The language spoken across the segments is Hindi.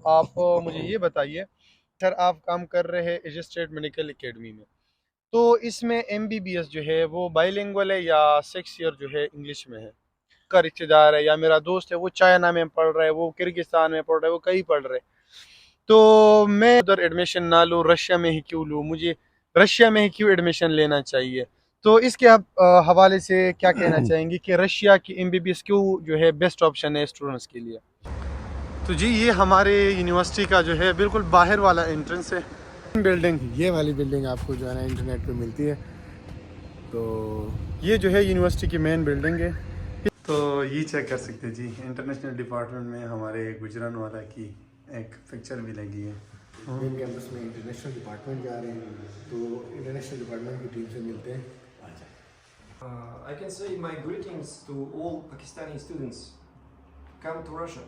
आप मुझे ये बताइए, सर आप काम कर रहे हैं एज स्टेट मेडिकल एकेडमी में, तो इसमें एमबीबीएस जो है वो बाइलिंगुअल है या 6 ईयर जो है इंग्लिश में है? का रिश्तेदार है या मेरा दोस्त है वो चाइना में पढ़ रहा है, वो किर्गिस्तान में पढ़ रहा है, वो कहीं पढ़ रहे हैं, तो मैं उधर एडमिशन ना लूँ, रशिया में ही क्यों लूँ? मुझे रशिया में ही क्यों एडमिशन लेना चाहिए? तो इसके आप हवाले से क्या कहना चाहेंगे कि रशिया की एमबीबीएस क्यों जो है बेस्ट ऑप्शन है स्टूडेंट्स के लिए? तो जी ये हमारे यूनिवर्सिटी का जो है बिल्कुल बाहर वाला एंट्रेंस है। बिल्डिंग, ये वाली बिल्डिंग आपको जो है ना इंटरनेट पे मिलती है। तो ये जो है यूनिवर्सिटी की मेन बिल्डिंग है। तो ये चेक कर सकते हैं जी, इंटरनेशनल डिपार्टमेंट में हमारे गुजरानवाला की एक पिक्चर भी लगी है। मेन कैंपस में इंटरनेशनल डिपार्टमेंट जा रहे हैं, तो इंटरनेशनल डिपार्टमेंट की टीम से मिलते हैं। I can say my greetings to all Pakistani students. Come to Russia.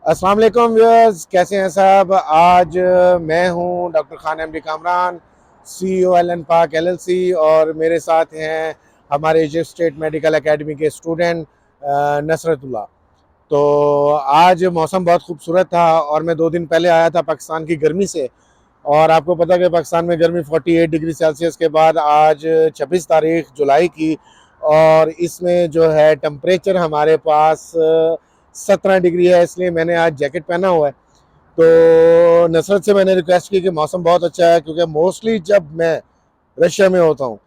अस्सलाम वालेकुम व्यूअर्स, कैसे हैं साहब। आज मैं हूं doctor Khan MD Kamran, CEO एलन पाक LLC, और मेरे साथ हैं हमारे इजिप्ट स्टेट मेडिकल एकेडमी के स्टूडेंट नसरतुल्लाह। तो आज मौसम बहुत खूबसूरत था और मैं 2 दिन पहले आया था पाकिस्तान की गर्मी से, और आपको पता है कि पाकिस्तान में गर्मी 48 डिग्री सेल्सियस के बाद आज 26 तारीख जुलाई की, और इसमें जो है टेम्परेचर हमारे पास 17 डिग्री है, इसलिए मैंने आज जैकेट पहना हुआ है। तो नसरत से मैंने रिक्वेस्ट की कि मौसम बहुत अच्छा है, क्योंकि मोस्टली जब मैं रशिया में होता हूँ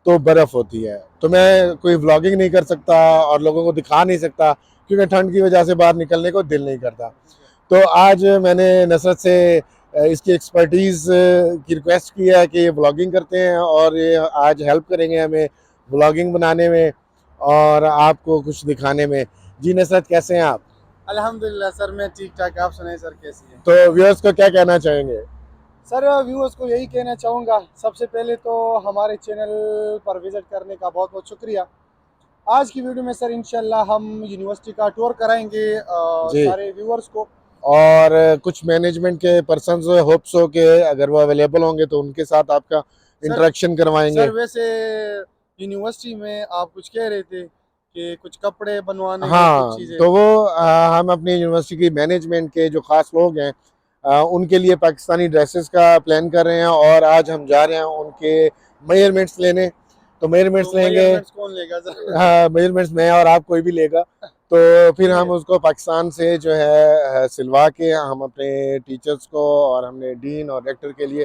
तो बर्फ़ होती है, तो मैं कोई व्लॉगिंग नहीं कर सकता और लोगों को दिखा नहीं सकता, क्योंकि ठंड की वजह से बाहर निकलने को दिल नहीं करता। तो आज मैंने नसरत से इसकी एक्सपर्टीज़ की रिक्वेस्ट की है कि ये व्लॉगिंग करते हैं और ये आज हेल्प करेंगे हमें व्लॉगिंग बनाने में और आपको कुछ दिखाने में। जी नसरत, कैसे हैं आप? अल्हम्दुलिल्लाह सर, मैं ठीक ठाक। आप सुनाए सर, कैसी हैं? तो व्यूअर्स को क्या कहना चाहेंगे? सर व्यूअर्स को यही कहना चाहूँगा, सबसे पहले तो हमारे चैनल पर विज़िट करने का बहुत बहुत शुक्रिया। आज की वीडियो में सर इंशाल्लाह हम यूनिवर्सिटी का टूर कराएंगे जी, सारे व्यूअर्स को। और कुछ मैनेजमेंट के पर्सन्स होप्स हो के अगर वो अवेलेबल होंगे तो उनके साथ आपका सर इंटरेक्शन करवाएंगे। सर वैसे यूनिवर्सिटी में आप कुछ कह रहे थे कि कुछ कपड़े बनवाने हैं, कुछ हाँ, चीज़ें। तो वो हम अपनी यूनिवर्सिटी की मैनेजमेंट के जो खास लोग हैं उनके लिए पाकिस्तानी ड्रेसेस का प्लान कर रहे हैं, और आज हम जा रहे हैं उनके मेजरमेंट्स लेने। तो मेजरमेंट्स तो लेंगे। मेजरमेंट्स कौन लेगा सर? हाँ, मेजरमेंट्स मैं और आप कोई भी लेगा, तो फिर हम उसको पाकिस्तान से जो है सिलवा के हम अपने टीचर्स को और हमने डीन और रेक्टर के लिए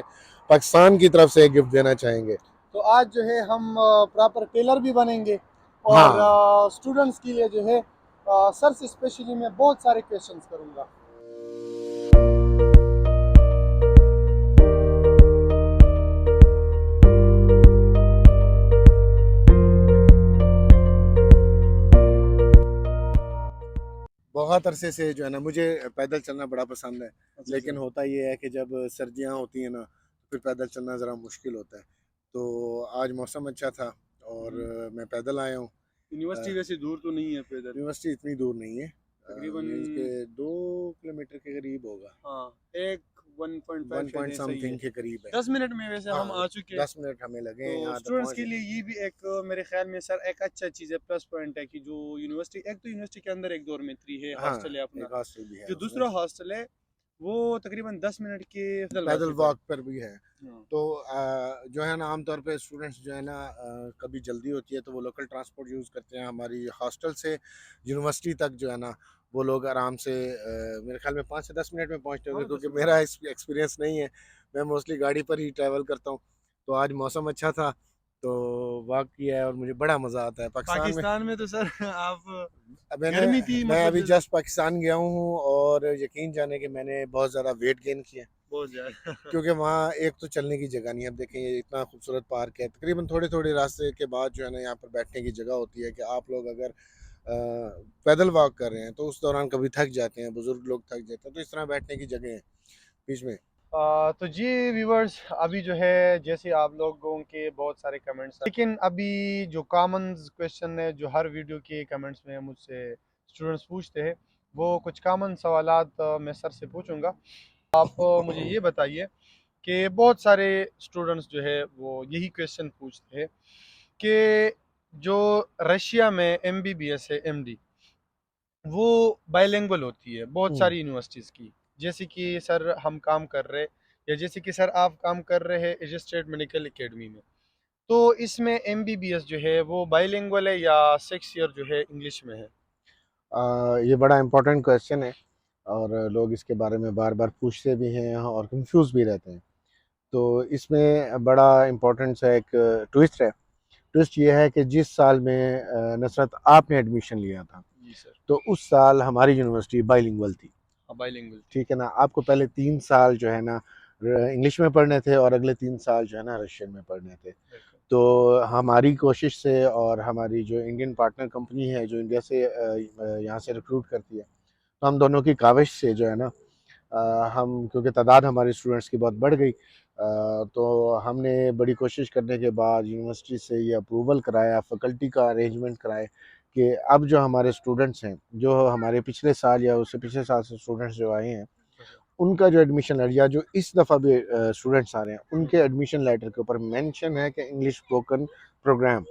पाकिस्तान की तरफ से गिफ्ट देना चाहेंगे। तो आज जो है हम प्रॉपर टेलर भी बनेंगे और हाँ, स्टूडेंट्स के लिए जो है सर से स्पेशली मैं बहुत सारे क्वेश्चंस करूंगा। बहुत अरसे से जो है ना मुझे पैदल चलना बड़ा पसंद है, अच्छा लेकिन सर। होता ये है कि जब सर्दियाँ होती हैं ना, फिर पैदल चलना ज़रा मुश्किल होता है। तो आज मौसम अच्छा था और मैं पैदल आया हूँ। यूनिवर्सिटी वैसे दूर तो नहीं है पैदल? यूनिवर्सिटी इतनी दूर नहीं है, तकरीबन मीन्स के 2 किलोमीटर के करीब होगा, हाँ, एक 1.5 वन शायद पॉइंट ऐसा ही है। समथिंग के करीब है। 10 मिनट में वैसे हम हाँ, आ चुके हैं। 10 मिनट हमें लगे तो हैं यहाँ तक स्टूडेंट्स के पहुँचने। लिए ये भी एक मेरे ख्याल में सर एक अच्छा चीज़ है, प्लस पॉइंट है कि जो यूनिवर्सिटी, एक तो यूनिवर्सिटी के अंदर एक डॉर्मेट्री है, हाँ, हॉस्टल है अपना। एक हॉस्टल भी है जो उसमें, दूसरा हॉस्टल है वो तकरीबन 10 मिनट के पैदल पैदल रास्ते पर है। वॉक पर भी है। हाँ। तो जो है ना आमतौर पे स्टूडेंट्स जो है ना कभी जल्दी होती है तो वो लोकल ट्रांसपोर्ट यूज़ करते हैं। हमारी हॉस्टल से यूनिवर्सिटी तक जो है ना वो लोग आराम से मेरे ख्याल में 5 से 10 मिनट में पहुंचते होंगे, हाँ क्योंकि 10 मिनट। मेरा एक्सपीरियंस नहीं है। मैं मोस्टली गाड़ी पर ही ट्रैवल करता हूँ। तो आज मौसम अच्छा था तो वॉक किया है और मुझे बड़ा मज़ा आता है पाकिस्तान में। पाकिस्तान में तो सर आप अब मैंने गर्मी थी मैं मतलब अभी जस्ट पाकिस्तान गया हूँ और यकीन जाने कि मैंने बहुत ज़्यादा वेट गेन किया है, बहुत ज़्यादा। क्योंकि वहाँ एक तो चलने की जगह नहीं है। अब देखें ये इतना खूबसूरत पार्क है, तकरीबन थोड़े थोड़े रास्ते के बाद जो है ना यहाँ पर बैठने की जगह होती है कि आप लोग अगर पैदल वॉक कर रहे हैं तो उस दौरान कभी थक जाते हैं, बुजुर्ग लोग थक जाते हैं, तो इस तरह बैठने की जगह है बीच में। तो जी व्यूवर्स, अभी जो है जैसे आप लोगों के बहुत सारे कमेंट्स, लेकिन अभी जो कॉमन क्वेश्चन है जो हर वीडियो के कमेंट्स में मुझसे स्टूडेंट्स पूछते हैं, वो कुछ कॉमन सवालात मैं सर से पूछूंगा। आप मुझे ये बताइए कि बहुत सारे स्टूडेंट्स जो है वो यही क्वेश्चन पूछते हैं कि जो रशिया में एमबीबीएस है, एमडी, वो बाइलिंगुअल होती है बहुत हम्म। सारी यूनिवर्सिटीज़ की। जैसे कि सर हम काम कर रहे, या जैसे कि सर आप काम कर रहे हैं एज स्टेट मेडिकल एकेडमी में, तो इसमें एमबीबीएस जो है वो बाइलिंगुअल है या 6 ईयर जो है इंग्लिश में है? ये बड़ा इम्पोर्टेंट क्वेश्चन है और लोग इसके बारे में बार बार पूछते भी हैं और कंफ्यूज भी रहते हैं। तो इसमें बड़ा इम्पोर्टेंट सा एक ट्विस्ट है। ट्विस्ट ये है कि जिस साल में नुसरत आपने एडमिशन लिया था, जी सर। तो उस साल हमारी यूनिवर्सिटी बाइलिंगुअल थी। हाँ, बाइलिंगुअल थी। ठीक है ना? आपको पहले 3 साल जो है ना इंग्लिश में पढ़ने थे और अगले 3 साल जो है ना रशियन में पढ़ने थे। बिल्कुल। तो हमारी कोशिश से और हमारी जो इंडियन पार्टनर कंपनी है जो इंडिया से यहाँ से रिक्रूट करती है, तो हम दोनों की काविश से जो है ना हम क्योंकि तादाद हमारे स्टूडेंट्स की बहुत बढ़ गई, तो हमने बड़ी कोशिश करने के बाद यूनिवर्सिटी से ये अप्रूवल कराया, फैकल्टी का अरेंजमेंट कराए कि अब जो हमारे स्टूडेंट्स हैं, जो हमारे पिछले साल या उससे पिछले साल से स्टूडेंट्स जो आए हैं, उनका जो एडमिशन लेटर या जो इस दफ़ा भी स्टूडेंट्स आ रहे हैं, उनके एडमिशन लेटर के ऊपर मेंशन है कि इंग्लिश स्पोकन प्रोग्राम।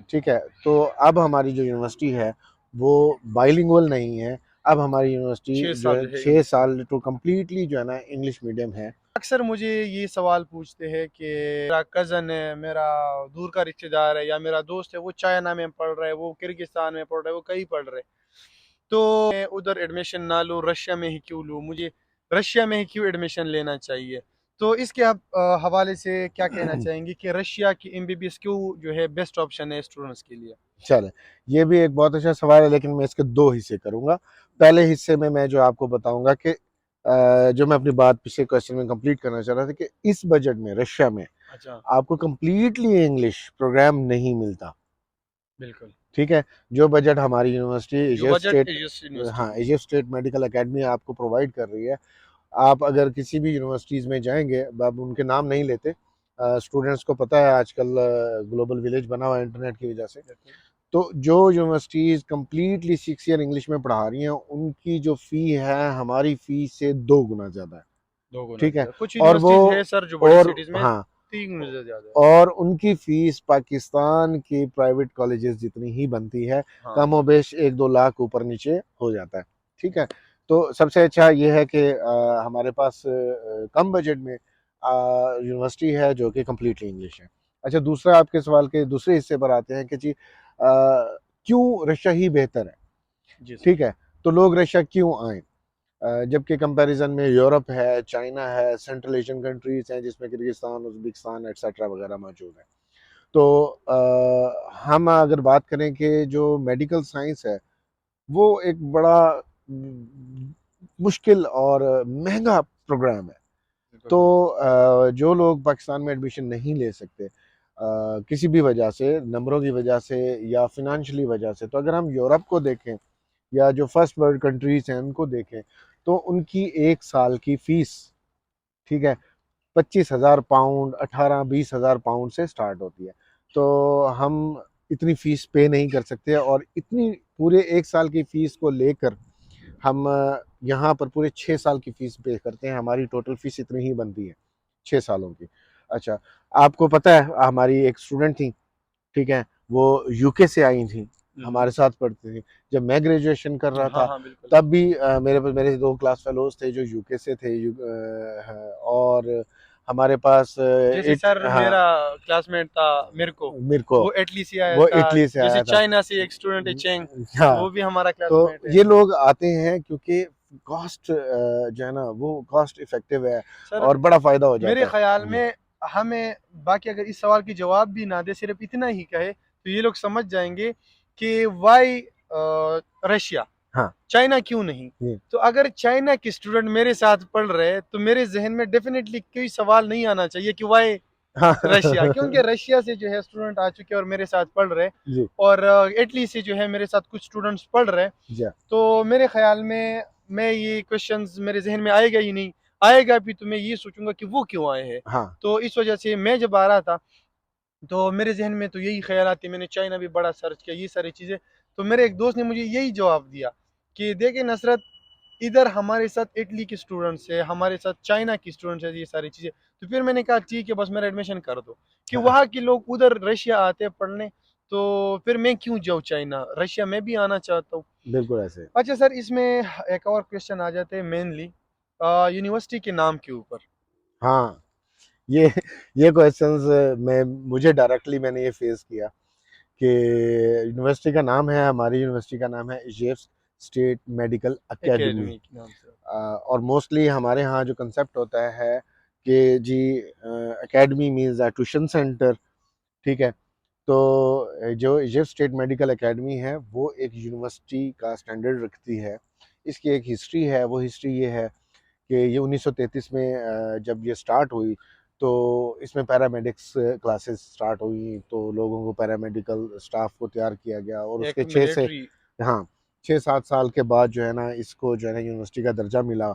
ठीक है, तो अब हमारी जो यूनिवर्सिटी है वो बाइलिंगुअल नहीं है। अब हमारी यूनिवर्सिटी छः जो साल है जो है 6 इंग्लिश में। साल तो कम्प्लीटली जो है ना इंग्लिश मीडियम है। अक्सर मुझे ये सवाल पूछते हैं कि मेरा कज़न है, मेरा दूर का रिश्तेदार है, या मेरा दोस्त है, वो चाइना में पढ़ रहा है, वो किर्गिस्तान में पढ़ रहा है, वो कहीं पढ़ रहे, तो मैं उधर एडमिशन ना लूँ, रशिया में ही क्यों लूँ, मुझे रशिया में ही क्यों एडमिशन लेना चाहिए? तो इसके आप हवाले से क्या कहना चाहेंगे कि रशिया की एमबीबीएस क्यों जो है बेस्ट ऑप्शन है स्टूडेंट्स के लिए? चले, ये भी एक बहुत अच्छा सवाल है, लेकिन मैं इसके 2 हिस्से करूँगा। पहले हिस्से में मैं जो आपको बताऊँगा कि जो मैं अपनी बात पिछले क्वेश्चन में कंप्लीट करना चाह रहा था कि इस बजट में रशिया में अच्छा। आपको कंप्लीटली इंग्लिश प्रोग्राम नहीं मिलता। बिल्कुल। ठीक है? जो बजट हमारी यूनिवर्सिटी जो इजिप्ट बजट स्टेट एजिस यूनिवर्सिटी हाँ, की। इजिप्ट स्टेट मेडिकल अकेडमी आपको प्रोवाइड कर रही है। आप अगर किसी भी यूनिवर्सिटीज़ में जाएँगे, अब उनके नाम नहीं लेते, स्टूडेंट्स को पता है आजकल ग्लोबल विलेज बना हुआ है इंटरनेट की वजह से। बिल्कुल। तो जो यूनिवर्सिटीज़ कंप्लीटली 6 ईयर इंग्लिश में पढ़ा रही हैं, उनकी जो फ़ी है हमारी फ़ी से 2 गुना ज़्यादा है। दो गुना ठीक है? ज़्यादा, कुछ और वो यूनिवर्सिटीज़ है सर जो बड़ी और सिटीज़ में हाँ, 3 गुना ज़्यादा है। और उनकी फ़ीस पाकिस्तान की प्राइवेट कॉलेजेस जितनी ही बनती है, हाँ। कमोबेश 1-2 लाख ऊपर-नीचे हो जाता है। ठीक है? तो सबसे अच्छा ये है कि हमारे पास कम बजट में यूनिवर्सिटी है जो कि कंप्लीटली इंग्लिश है। अच्छा, दूसरा आपके सवाल के दूसरे हिस्से पर आते हैं कि जी क्यों रशिया ही बेहतर है? जी सर। ठीक है? तो लोग रशिया क्यों आएँ? जबकि कंपैरिजन में यूरोप है, चाइना है, सेंट्रल एशियन कंट्रीज़ हैं जिसमें किर्गिस्तान, उज़्बेकिस्तान एटसेट्रा वगैरह मौजूद हैं। तो हम अगर बात करें कि जो मेडिकल साइंस है, वो एक बड़ा मुश्किल और महँगा प्रोग्राम है। बिल्कुल तो सर। जो लोग पाकिस्तान में एडमिशन नहीं ले सकते किसी भी वजह से, नंबरों की वजह से या फ़ाइनेंशियली वजह से, तो अगर हम यूरोप को देखें या जो फर्स्ट वर्ल्ड कंट्रीज़ हैं उनको देखें, तो उनकी 1 साल की फ़ीस, ठीक है, 25,000 पाउंड, 18-20 हज़ार पाउंड से स्टार्ट होती है। तो हम इतनी फ़ीस पे नहीं कर सकते और इतनी पूरे 1 साल की फ़ीस को लेकर हम यहाँ पर पूरे 6 साल की फ़ीस पे करते हैं। हमारी टोटल फ़ीस इतनी ही बनती है, 6 सालों की। अच्छा, आपको पता है हमारी एक स्टूडेंट थी, ठीक है? वो यूके से आई थी, हमारे साथ पढ़ती थी। जब मैं ग्रेजुएशन कर रहा हाँ, था, हाँ, बिल्कुल। तब भी मेरे 2 क्लास फेलोज़ थे जो यूके से थे, और हमारे पास जैसे सर हाँ, मेरा क्लासमेट था मिर्को, मेरे को वो इटली से आया वो था। इटली से जैसे आया था। चाइना से एक स्टूडेंट है चेंग, हाँ, वो भी हमारा तो क्लासमेट है। ये लोग आते हैं क्योंकि कॉस्ट जो है ना वो कॉस्ट इफ़ेक्टिव है सर और बड़ा फ़ायदा हो मेरे जाता है। ख्याल जी। में हमें बाकी अगर इस सवाल की जवाब भी ना दे, सिर्फ इतना ही कहे, तो ये लोग समझ जाएंगे कि वाई रशिया, हाँ, चाइना क्यों नहीं? जी। तो अगर चाइना के स्टूडेंट मेरे साथ पढ़ रहे हैं, तो मेरे ज़हन में डेफ़िनेटली कोई सवाल नहीं आना चाहिए कि व्हाई हाँ। रशिया? क्योंकि रशिया से जो है स्टूडेंट आ चुके हैं और मेरे साथ पढ़ रहे हैं, जी, और इटली से जो है मेरे साथ कुछ स्टूडेंट्स पढ़ रहे हैं। जी। तो मेरे ख़्याल में मैं ये क्वेश्चंस मेरे ज़हन में आएगा ही नहीं, आएगा भी तो मैं ये सोचूँगा कि वो क्यों आए हैं? हाँ, तो इस वजह से मैं जब आ रहा था, तो मेरे ज़हन में तो यही ख़्यालात थे, मैंने चाइना भी बड़ा सर्च किया, ये सारी चीज़ें। तो मेरे एक दोस्त ने मुझे यही जवाब दिया कि देखिए नसरत, इधर हमारे साथ इटली के स्टूडेंट्स है, हमारे साथ चाइना के स्टूडेंट्स है, ये सारी चीज़ें। तो फिर मैंने कहा ठीक है, बस मेरा एडमिशन कर दो, कि हाँ, वहाँ के लोग उधर रशिया आते हैं पढ़ने, तो फिर मैं क्यों जाऊँ चाइना, रशिया में भी आना चाहता हूँ। बिल्कुल ऐसे। अच्छा सर, इसमें एक और क्वेश्चन आ जाते हैं मेनली यूनिवर्सिटी के नाम के ऊपर। हाँ, ये ये क्वेश्चंस मैं मुझे डायरेक्टली मैंने ये फेस किया कि यूनिवर्सिटी का नाम है, हमारी यूनिवर्सिटी का नाम है Egypt state medical academy. Academy के नाम से। और मोस्टली हमारे यहाँ जो कंसेप्ट होता है कि G academy means a tuition centre, ठीक है। तो जो इजिप्ट स्टेट मेडिकल एकेडमी है वो एक यूनिवर्सिटी का स्टैंडर्ड रखती है। इसकी एक हिस्ट्री है, वो हिस्ट्री ये है कि ये 1933 में जब ये स्टार्ट हुई तो इसमें पैरामेडिक्स क्लासेस स्टार्ट हुई, तो लोगों को पैरामेडिकल स्टाफ को तैयार किया गया और एक उसके मिलिट्री। हाँ 6-7 साल के बाद जो है ना इसको जो है ना यूनिवर्सिटी का दर्जा मिला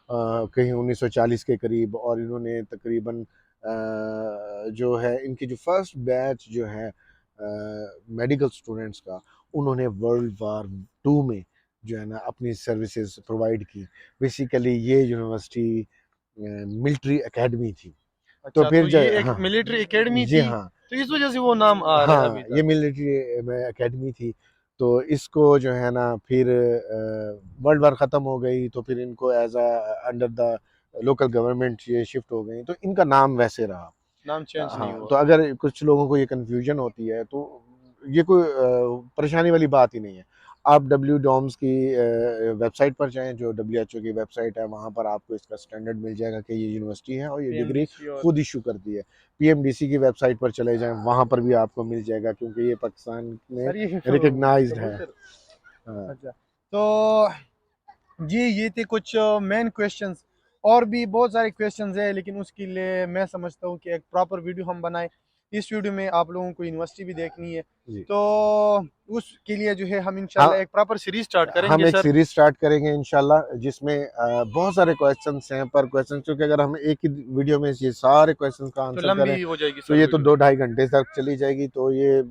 कहीं 1940 के करीब। और इन्होंने तकरीबन जो है इनकी जो फर्स्ट बैच जो है मेडिकल स्टूडेंट्स का, उन्होंने वर्ल्ड वार 2 में जो है ना अपनी सर्विसेज प्रोवाइड की। बेसिकली ये यूनिवर्सिटी मिलिट्री एकेडमी थी। तो अच्छा, फिर तो ये एक हाँ मिलिट्री एकेडमी जी थी, हाँ तो इस वजह से वो नाम आ रहा है हाँ, अभी ये तक। मिलिट्री एकेडमी थी। तो इसको जो है ना फिर वर्ल्ड वार ख़त्म हो गई तो फिर इनको as a under the local government ये शिफ्ट हो गई, तो इनका नाम वैसे रहा। नाम चेंज नहीं हाँ, हुआ। तो अगर कुछ लोगों को ये कन्फ्यूजन होती है तो ये कोई परेशानी वाली बात ही नहीं है। आप डब्ल्यू डॉम्स की वेबसाइट पर जाएं, जो WHO की वेबसाइट है, वहाँ पर आपको इसका स्टैंडर्ड मिल जाएगा कि ये यूनिवर्सिटी है और ये डिग्री पीएमडीसी और खुद इशू करती है। PMDC की वेबसाइट पर चले जाएं, वहाँ पर भी आपको मिल जाएगा क्योंकि ये पाकिस्तान में सर ये रिकग्नाइज्ड है। बोलते हाँ। अच्छा, तो जी ये थे कुछ मेन क्वेश्चंस। और भी बहुत सारे क्वेश्चंस हैं, लेकिन उसके लिए मैं समझता हूँ कि एक प्रॉपर वीडियो हम बनाएं। इस वीडियो में आप लोगों को यूनिवर्सिटी भी देखनी है, जी तो उसके लिए जो है हम हाँ, इंशाल्लाह एक प्रॉपर सीरीज स्टार्ट हम करेंगे एक सर। सीरीज स्टार्ट करेंगे इंशाल्लाह, जिसमें बहुत सारे क्वेश्चंस हैं पर क्वेश्चन, क्योंकि अगर हम एक ही वीडियो में ये सारे क्वेश्चंस का तो आंसर करें लंबी हो जाएगी तो सर ये तो वीडियो। 2-2.5 घंटे तक चली जाएगी, तो ये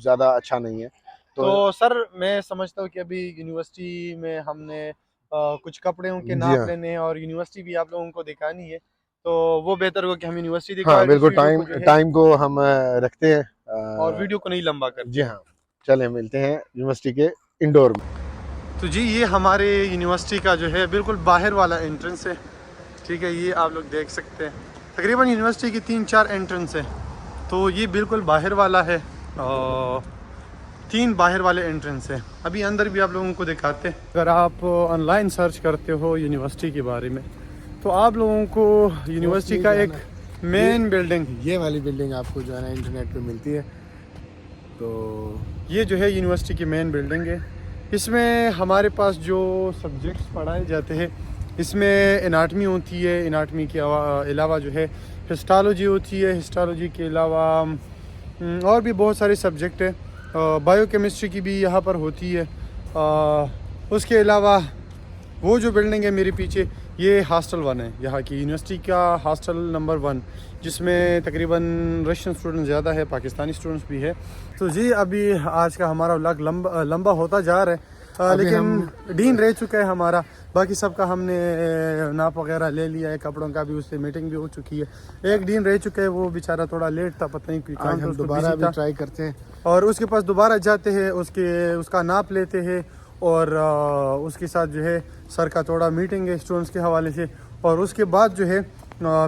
ज़्यादा अच्छा नहीं है। तो तो सर मैं समझता हूँ कि अभी यूनिवर्सिटी में हमने कुछ कपड़ों के जी नाप हाँ लेने हैं और यूनिवर्सिटी भी आप लोगों को दिखानी है, तो वो बेहतर होगा कि हम यूनिवर्सिटी दिखाएं हाँ और इस बिल्कुल, वीडियो टाइम को जो है, टाइम को हम रखते हैं और वीडियो को नहीं लंबा जी करते हैं। हाँ, चले मिलते हैं यूनिवर्सिटी के इंडोर में। तो जी ये हमारे यूनिवर्सिटी का जो है बिल्कुल बाहर वाला एंट्रेंस है, ठीक है। ये आप लोग देख सकते हैं, तकरीबन यूनिवर्सिटी की 3-4 एंट्रेंस है, तो ये बिल्कुल बाहर वाला है और 3 बाहर वाले एंट्रेंस है। अभी अंदर भी आप लोगों को दिखाते हैं। अगर आप ऑनलाइन सर्च करते हो यूनिवर्सिटी के बारे में, तो आप लोगों को यूनिवर्सिटी का एक मेन बिल्डिंग, ये वाली बिल्डिंग आपको जो है ना इंटरनेट पे मिलती है। तो ये जो है यूनिवर्सिटी की मेन बिल्डिंग है। इसमें हमारे पास जो सब्जेक्ट्स पढ़ाए जाते हैं, इसमें एनाटमी होती है, एनाटमी के अलावा जो है हिस्टोलॉजी होती है, हिस्टोलॉजी के अलावा और भी बहुत सारे सब्जेक्ट हैं। बायोकेमिस्ट्री की भी यहाँ पर होती है। उसके अलावा वो जो बिल्डिंग है मेरे पीछे, ये हॉस्टल 1 है, यहाँ की यूनिवर्सिटी का हॉस्टल नंबर 1, जिसमें तकरीबन रशियन स्टूडेंट ज़्यादा है, पाकिस्तानी स्टूडेंट्स भी है। तो जी अभी आज का हमारा व्लॉग लंबा होता जा रहा है, लेकिन डीन रह चुका है हमारा। बाकी सबका हमने नाप वगैरह ले लिया है, कपड़ों का भी उससे मीटिंग भी हो चुकी है। एक डीन रह चुका है, वो बेचारा थोड़ा लेट था, पता नहीं आज हम दोबारा भी ट्राई करते हैं और उसके पास दोबारा जाते हैं, उसका नाप लेते हैं और उसके साथ जो है सर का थोड़ा मीटिंग है स्टूडेंट्स के हवाले से, और उसके बाद जो है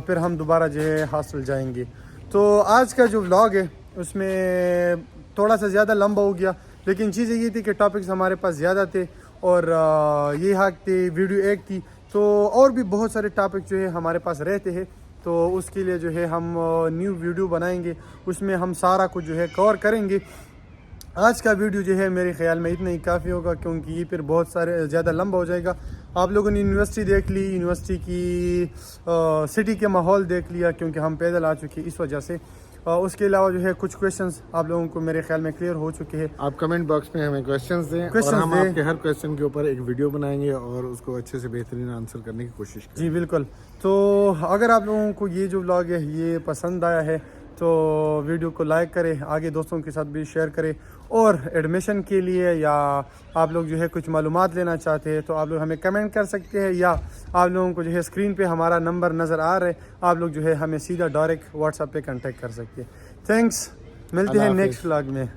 फिर हम दोबारा जो है हॉस्टल जाएंगे। तो आज का जो व्लॉग है उसमें थोड़ा सा ज़्यादा लंबा हो गया, लेकिन चीज़ें ये थी कि टॉपिक्स हमारे पास ज़्यादा थे और ये हक थे, वीडियो एक थी, तो और भी बहुत सारे टॉपिक जो है हमारे पास रहते हैं। तो उसके लिए जो है हम न्यू वीडियो बनाएंगे, उसमें हम सारा कुछ जो है कवर करेंगे। आज का वीडियो जो है मेरे ख्याल में इतना ही काफ़ी होगा, क्योंकि ये फिर बहुत सारे ज़्यादा लंबा हो जाएगा। आप लोगों ने यूनिवर्सिटी देख ली, यूनिवर्सिटी की सिटी के माहौल देख लिया, क्योंकि हम पैदल आ चुके इस वजह से। उसके अलावा जो है कुछ क्वेश्चंस आप लोगों को मेरे ख्याल में क्लियर हो चुके हैं। आप कमेंट बॉक्स में हमें क्वेश्चंस दें और हम आपके हर क्वेश्चन के ऊपर एक वीडियो बनाएंगे और उसको अच्छे से बेहतरीन आंसर करने की कोशिश करेंगे। जी बिल्कुल। तो अगर आप लोगों को ये जो व्लॉग है ये पसंद आया है तो वीडियो को लाइक करें, आगे दोस्तों के साथ भी शेयर करें, और एडमिशन के लिए या आप लोग जो है कुछ मालूमात लेना चाहते हैं तो आप लोग हमें कमेंट कर सकते हैं, या आप लोगों को जो है स्क्रीन पे हमारा नंबर नज़र आ रहा है, आप लोग जो है हमें सीधा डायरेक्ट व्हाट्सएप पे कांटेक्ट कर सकते हैं। थैंक्स, मिलते हैं नेक्स्ट व्लॉग में।